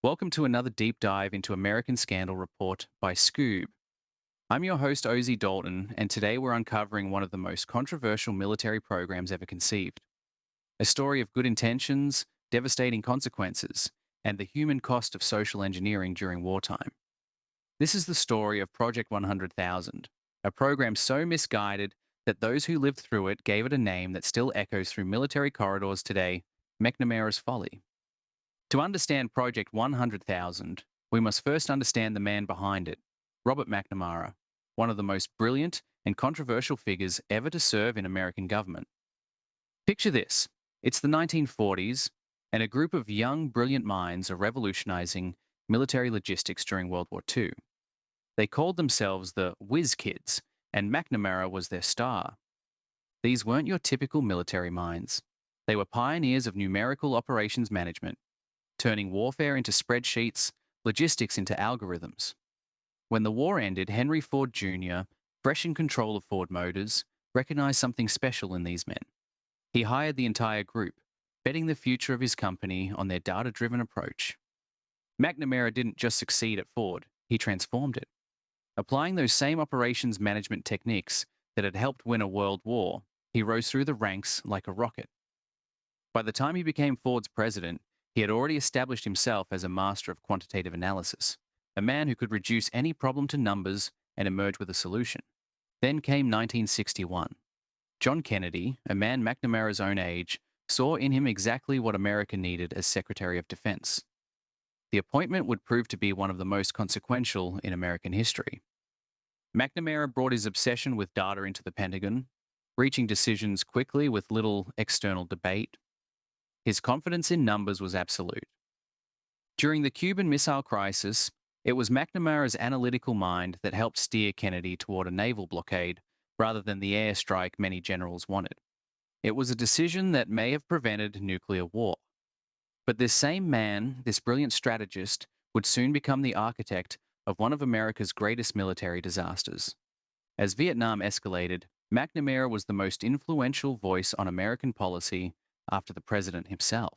Welcome to another deep dive into American Scandal Report by Skoob. I'm your host, OZ Dalton, and today we're uncovering one of the most controversial military programs ever conceived. A story of good intentions, devastating consequences, and the human cost of social engineering during wartime. This is the story of Project 100,000, a program so misguided that those who lived through it gave it a name that still echoes through military corridors today: McNamara's folly. To understand Project 100,000, we must first understand the man behind it, Robert McNamara, one of the most brilliant and controversial figures ever to serve in American government. Picture this: it's the 1940s, and a group of young, brilliant minds are revolutionizing military logistics during World War II. They called themselves the Whiz Kids, and McNamara was their star. These weren't your typical military minds. They were pioneers of numerical operations management, turning warfare into spreadsheets, logistics into algorithms. When the war ended, Henry Ford Jr., fresh in control of Ford Motors, recognized something special in these men. He hired the entire group, betting the future of his company on their data-driven approach. McNamara didn't just succeed at Ford, he transformed it. Applying those same operations management techniques that had helped win a world war, he rose through the ranks like a rocket. By the time he became Ford's president, he had already established himself as a master of quantitative analysis, a man who could reduce any problem to numbers and emerge with a solution. Then came 1961. John Kennedy, a man McNamara's own age, saw in him exactly what America needed as Secretary of Defense. The appointment would prove to be one of the most consequential in American history. McNamara brought his obsession with data into the Pentagon, reaching decisions quickly with little external debate. His confidence in numbers was absolute. During the Cuban Missile Crisis, it was McNamara's analytical mind that helped steer Kennedy toward a naval blockade rather than the airstrike many generals wanted. It was a decision that may have prevented nuclear war. But this same man, this brilliant strategist, would soon become the architect of one of America's greatest military disasters. As Vietnam escalated, McNamara was the most influential voice on American policy after the president himself.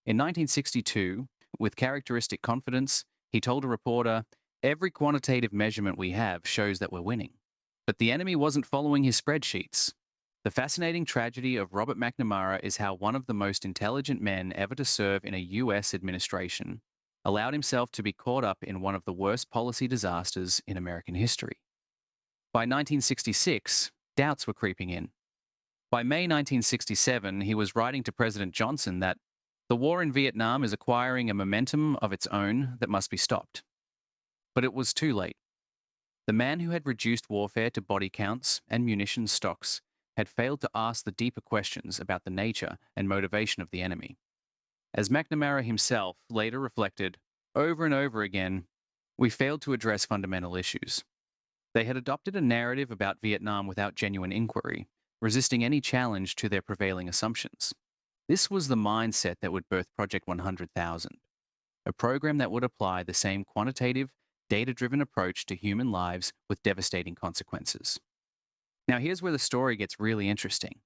In 1962, with characteristic confidence, he told a reporter, "Every quantitative measurement we have shows that we're winning." But the enemy wasn't following his spreadsheets. The fascinating tragedy of Robert McNamara is how one of the most intelligent men ever to serve in a US administration allowed himself to be caught up in one of the worst policy disasters in American history. By 1966, doubts were creeping in. By May 1967, he was writing to President Johnson that the war in Vietnam is acquiring a momentum of its own that must be stopped. But it was too late. The man who had reduced warfare to body counts and munitions stocks had failed to ask the deeper questions about the nature and motivation of the enemy. As McNamara himself later reflected, over and over again, we failed to address fundamental issues. They had adopted a narrative about Vietnam without genuine inquiry, resisting any challenge to their prevailing assumptions. This was the mindset that would birth Project 100,000, a program that would apply the same quantitative, data-driven approach to human lives with devastating consequences. Now here's where the story gets really interesting.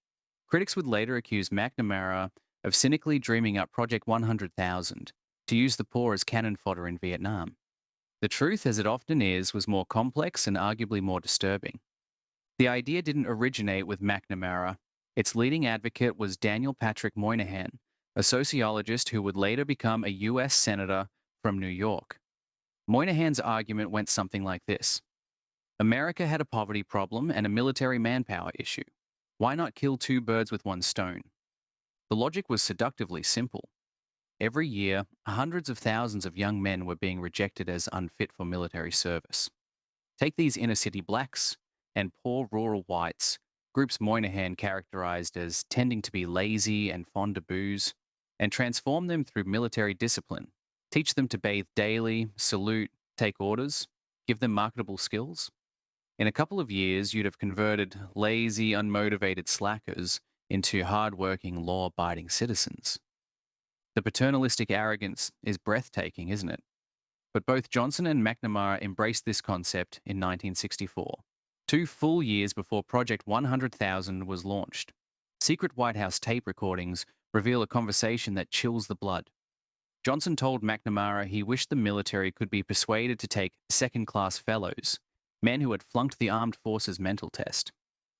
Critics would later accuse McNamara of cynically dreaming up Project 100,000 to use the poor as cannon fodder in Vietnam. The truth, as it often is, was more complex and arguably more disturbing. The idea didn't originate with McNamara. Its leading advocate was Daniel Patrick Moynihan, a sociologist who would later become a US Senator from New York. Moynihan's argument went something like this: America had a poverty problem and a military manpower issue. Why not kill two birds with one stone? The logic was seductively simple. Every year, hundreds of thousands of young men were being rejected as unfit for military service. Take these inner-city blacks and poor rural whites, groups Moynihan characterized as tending to be lazy and fond of booze, and transform them through military discipline. Teach them to bathe daily, salute, take orders, give them marketable skills. In a couple of years, you'd have converted lazy, unmotivated slackers into hard-working, law-abiding citizens. The paternalistic arrogance is breathtaking, isn't it? But both Johnson and McNamara embraced this concept in 1964, 2 full years before Project 100,000 was launched. Secret White House tape recordings reveal a conversation that chills the blood. Johnson told McNamara he wished the military could be persuaded to take second-class fellows, men who had flunked the armed forces mental test.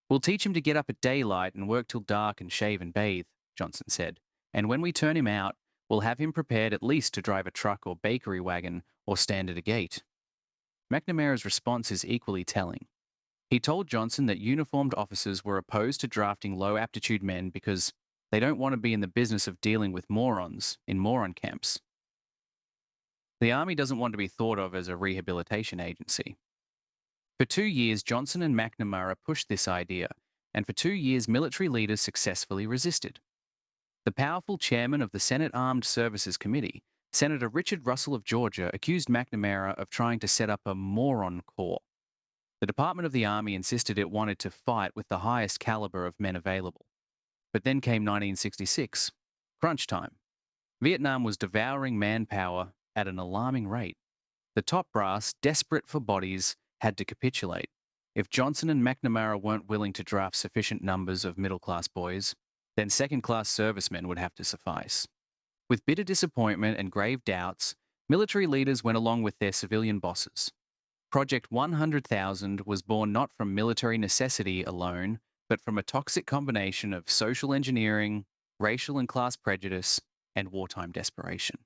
"We'll teach him to get up at daylight and work till dark and shave and bathe," Johnson said. "And when we turn him out, we'll have him prepared at least to drive a truck or bakery wagon or stand at a gate." McNamara's response is equally telling. He told Johnson that uniformed officers were opposed to drafting low-aptitude men because they don't want to be in the business of dealing with morons in moron camps. The Army doesn't want to be thought of as a rehabilitation agency. For 2 years, Johnson and McNamara pushed this idea, and for 2 years, military leaders successfully resisted. The powerful chairman of the Senate Armed Services Committee, Senator Richard Russell of Georgia, accused McNamara of trying to set up a moron corps. The Department of the Army insisted it wanted to fight with the highest caliber of men available. But then came 1966, crunch time. Vietnam was devouring manpower at an alarming rate. The top brass, desperate for bodies, had to capitulate. If Johnson and McNamara weren't willing to draft sufficient numbers of middle-class boys, then second-class servicemen would have to suffice. With bitter disappointment and grave doubts, military leaders went along with their civilian bosses. Project 100,000 was born not from military necessity alone, but from a toxic combination of social engineering, racial and class prejudice, and wartime desperation.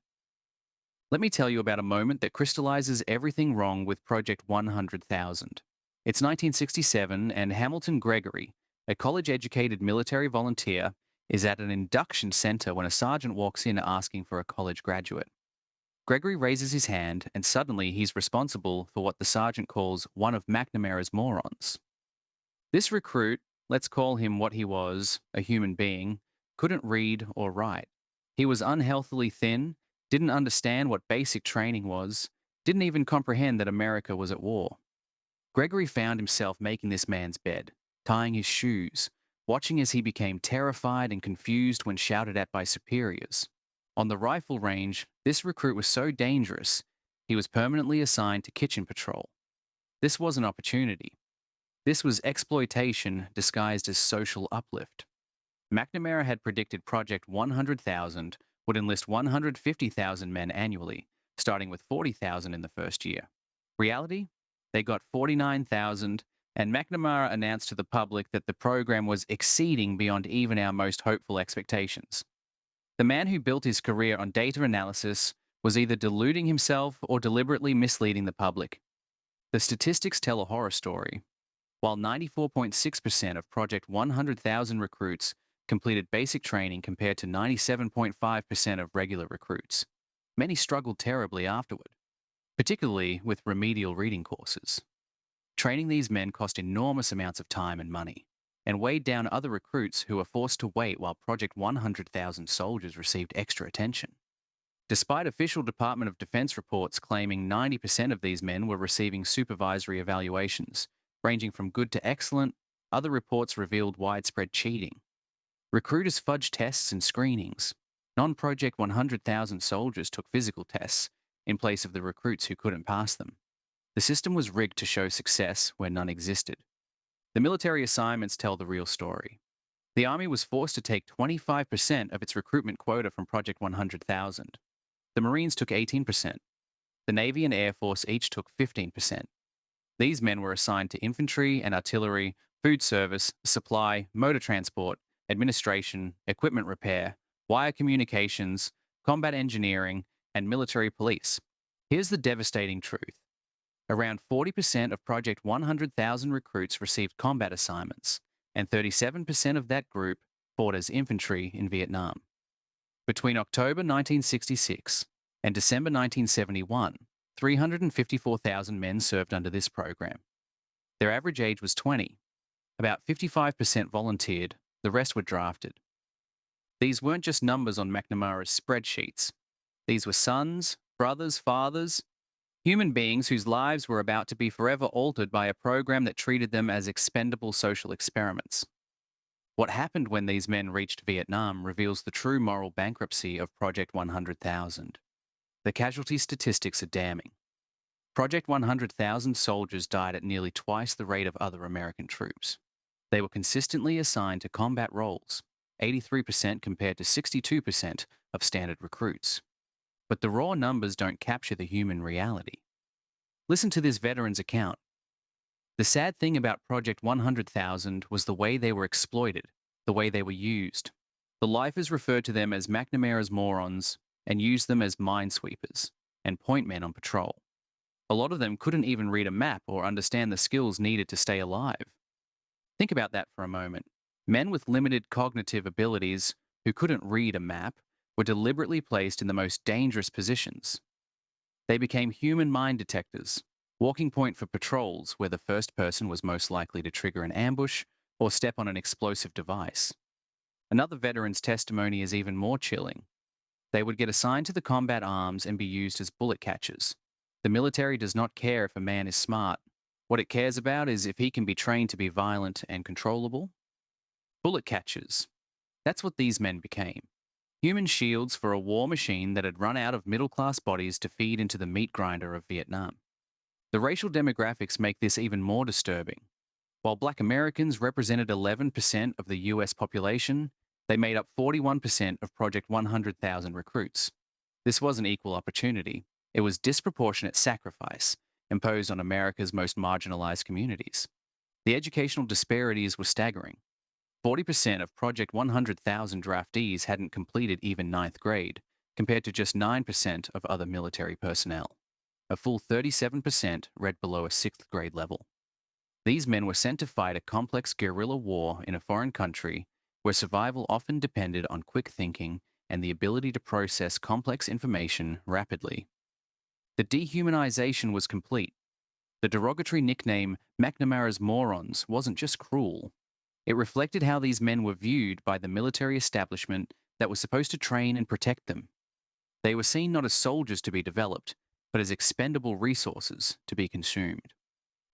Let me tell you about a moment that crystallizes everything wrong with Project 100,000. It's 1967, and Hamilton Gregory, a college-educated military volunteer, is at an induction center when a sergeant walks in asking for a college graduate. Gregory raises his hand, and suddenly he's responsible for what the sergeant calls one of McNamara's morons. This recruit, let's call him what he was, a human being, couldn't read or write. He was unhealthily thin, didn't understand what basic training was, didn't even comprehend that America was at war. Gregory found himself making this man's bed, tying his shoes, watching as he became terrified and confused when shouted at by superiors. On the rifle range, this recruit was so dangerous, he was permanently assigned to kitchen patrol. This wasn't opportunity. This was exploitation disguised as social uplift. McNamara had predicted Project 100,000 would enlist 150,000 men annually, starting with 40,000 in the first year. Reality? They got 49,000, and McNamara announced to the public that the program was exceeding beyond even our most hopeful expectations. The man who built his career on data analysis was either deluding himself or deliberately misleading the public. The statistics tell a horror story. While 94.6% of Project 100,000 recruits completed basic training compared to 97.5% of regular recruits, many struggled terribly afterward, particularly with remedial reading courses. Training these men cost enormous amounts of time and money, and weighed down other recruits who were forced to wait while Project 100,000 soldiers received extra attention. Despite official Department of Defense reports claiming 90% of these men were receiving supervisory evaluations, ranging from good to excellent, other reports revealed widespread cheating. Recruiters fudged tests and screenings. Non-Project 100,000 soldiers took physical tests in place of the recruits who couldn't pass them. The system was rigged to show success where none existed. The military assignments tell the real story. The Army was forced to take 25% of its recruitment quota from Project 100,000. The Marines took 18%. The Navy and Air Force each took 15%. These men were assigned to infantry and artillery, food service, supply, motor transport, administration, equipment repair, wire communications, combat engineering, and military police. Here's the devastating truth. Around 40% of Project 100,000 recruits received combat assignments, and 37% of that group fought as infantry in Vietnam. Between October 1966 and December 1971, 354,000 men served under this program. Their average age was 20. About 55% volunteered, the rest were drafted. These weren't just numbers on McNamara's spreadsheets. These were sons, brothers, fathers, human beings whose lives were about to be forever altered by a program that treated them as expendable social experiments. What happened when these men reached Vietnam reveals the true moral bankruptcy of Project 100,000. The casualty statistics are damning. Project 100,000 soldiers died at nearly twice the rate of other American troops. They were consistently assigned to combat roles, 83% compared to 62% of standard recruits. but the raw numbers don't capture the human reality. Listen to this veteran's account. The sad thing about Project 100,000 was the way they were exploited, the way they were used. The lifers referred to them as McNamara's morons and used them as minesweepers and point men on patrol. A lot of them couldn't even read a map or understand the skills needed to stay alive. Think about that for a moment. Men with limited cognitive abilities who couldn't read a map were deliberately placed in the most dangerous positions. They became human mine detectors, walking point for patrols where the first person was most likely to trigger an ambush or step on an explosive device. Another veteran's testimony is even more chilling. They would get assigned to the combat arms and be used as bullet catchers. The military does not care if a man is smart. What it cares about is if he can be trained to be violent and controllable. Bullet catchers. That's what these men became. Human shields for a war machine that had run out of middle-class bodies to feed into the meat grinder of Vietnam. The racial demographics make this even more disturbing. While Black Americans represented 11% of the US population, they made up 41% of Project 100,000 recruits. This wasn't equal opportunity. It was disproportionate sacrifice imposed on America's most marginalized communities. The educational disparities were staggering. 40% of Project 100,000 draftees hadn't completed even ninth grade, compared to just 9% of other military personnel. A full 37% read below a sixth grade level. These men were sent to fight a complex guerrilla war in a foreign country where survival often depended on quick thinking and the ability to process complex information rapidly. The dehumanization was complete. The derogatory nickname McNamara's morons wasn't just cruel. It reflected how these men were viewed by the military establishment that was supposed to train and protect them. They were seen not as soldiers to be developed, but as expendable resources to be consumed.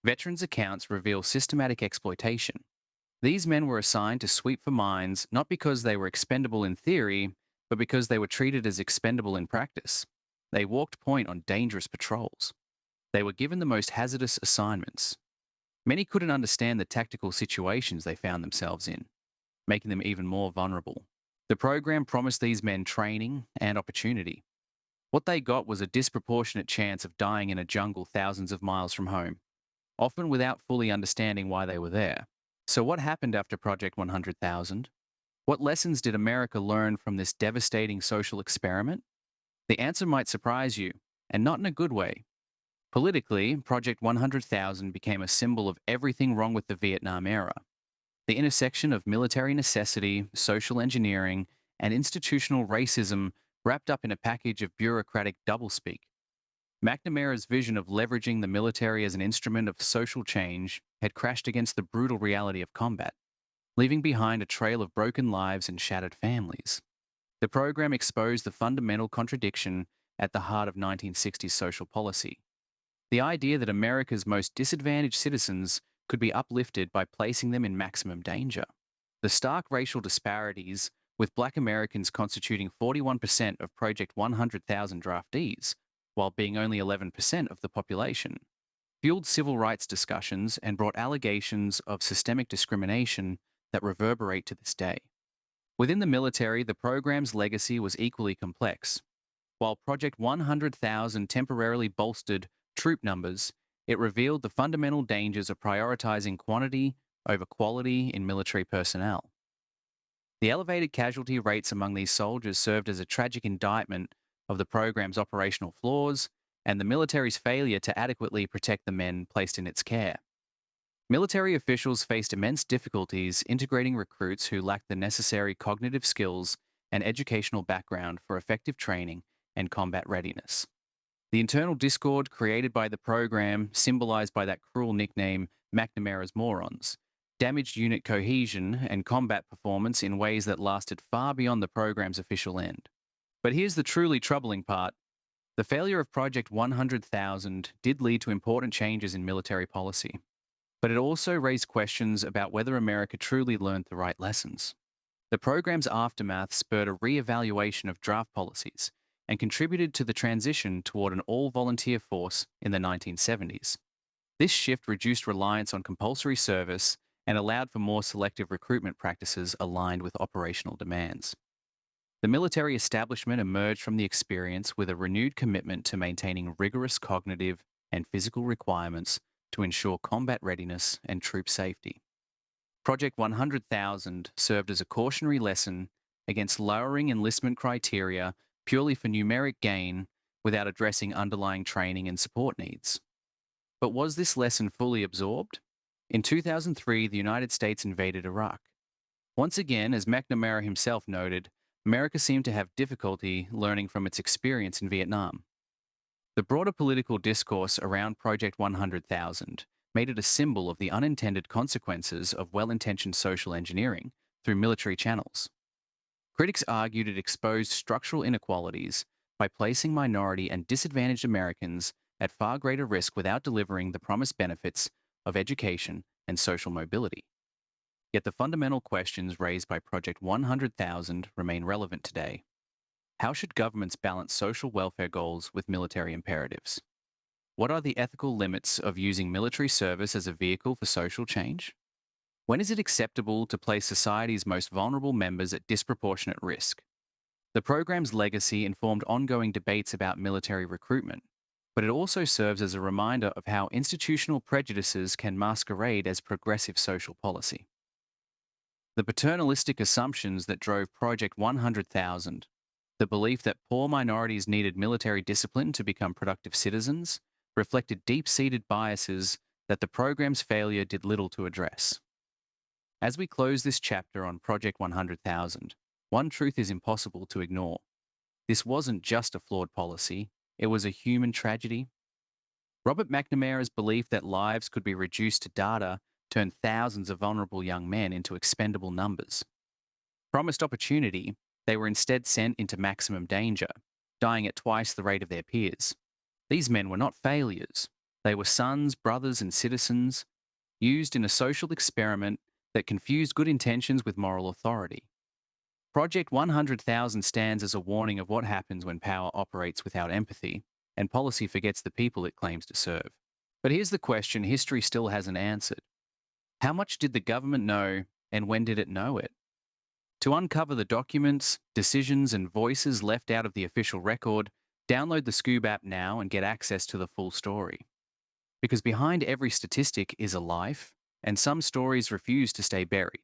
Veterans' accounts reveal systematic exploitation. These men were assigned to sweep for mines not because they were expendable in theory, but because they were treated as expendable in practice. They walked point on dangerous patrols. They were given the most hazardous assignments. Many couldn't understand the tactical situations they found themselves in, making them even more vulnerable. The program promised these men training and opportunity. What they got was a disproportionate chance of dying in a jungle thousands of miles from home, often without fully understanding why they were there. So what happened after Project 100,000? What lessons did America learn from this devastating social experiment? The answer might surprise you, and not in a good way. Politically, Project 100,000 became a symbol of everything wrong with the Vietnam era. The intersection of military necessity, social engineering, and institutional racism wrapped up in a package of bureaucratic doublespeak. McNamara's vision of leveraging the military as an instrument of social change had crashed against the brutal reality of combat, leaving behind a trail of broken lives and shattered families. The program exposed the fundamental contradiction at the heart of 1960s social policy. The idea that America's most disadvantaged citizens could be uplifted by placing them in maximum danger. The stark racial disparities, with Black Americans constituting 41% of Project 100,000 draftees, while being only 11% of the population, fueled civil rights discussions and brought allegations of systemic discrimination that reverberate to this day. Within the military, the program's legacy was equally complex. While Project 100,000 temporarily bolstered troop numbers, it revealed the fundamental dangers of prioritizing quantity over quality in military personnel. The elevated casualty rates among these soldiers served as a tragic indictment of the program's operational flaws and the military's failure to adequately protect the men placed in its care. Military officials faced immense difficulties integrating recruits who lacked the necessary cognitive skills and educational background for effective training and combat readiness. The internal discord created by the program, symbolized by that cruel nickname McNamara's morons, damaged unit cohesion and combat performance in ways that lasted far beyond the program's official end. But here's the truly troubling part. The failure of Project 100,000 did lead to important changes in military policy, but it also raised questions about whether America truly learned the right lessons. The program's aftermath spurred a re-evaluation of draft policies and contributed to the transition toward an all-volunteer force in the 1970s. This shift reduced reliance on compulsory service and allowed for more selective recruitment practices aligned with operational demands. The military establishment emerged from the experience with a renewed commitment to maintaining rigorous cognitive and physical requirements to ensure combat readiness and troop safety. Project 100,000 served as a cautionary lesson against lowering enlistment criteria purely for numeric gain without addressing underlying training and support needs. But was this lesson fully absorbed? In 2003, the United States invaded Iraq. Once again, as McNamara himself noted, America seemed to have difficulty learning from its experience in Vietnam. The broader political discourse around Project 100,000 made it a symbol of the unintended consequences of well-intentioned social engineering through military channels. Critics argued it exposed structural inequalities by placing minority and disadvantaged Americans at far greater risk without delivering the promised benefits of education and social mobility. Yet the fundamental questions raised by Project 100,000 remain relevant today. How should governments balance social welfare goals with military imperatives? What are the ethical limits of using military service as a vehicle for social change? When is it acceptable to place society's most vulnerable members at disproportionate risk? The program's legacy informed ongoing debates about military recruitment, but it also serves as a reminder of how institutional prejudices can masquerade as progressive social policy. The paternalistic assumptions that drove Project 100,000, the belief that poor minorities needed military discipline to become productive citizens, reflected deep-seated biases that the program's failure did little to address. As we close this chapter on Project 100,000, one truth is impossible to ignore. This wasn't just a flawed policy, it was a human tragedy. Robert McNamara's belief that lives could be reduced to data turned thousands of vulnerable young men into expendable numbers. Promised opportunity, they were instead sent into maximum danger, dying at twice the rate of their peers. These men were not failures. They were sons, brothers, and citizens, used in a social experiment that confused good intentions with moral authority. Project 100,000 stands as a warning of what happens when power operates without empathy, and policy forgets the people it claims to serve. But here's the question history still hasn't answered. How much did the government know, and when did it know it? To uncover the documents, decisions, and voices left out of the official record, download the Skoob app now and get access to the full story. Because behind every statistic is a life, and some stories refuse to stay buried.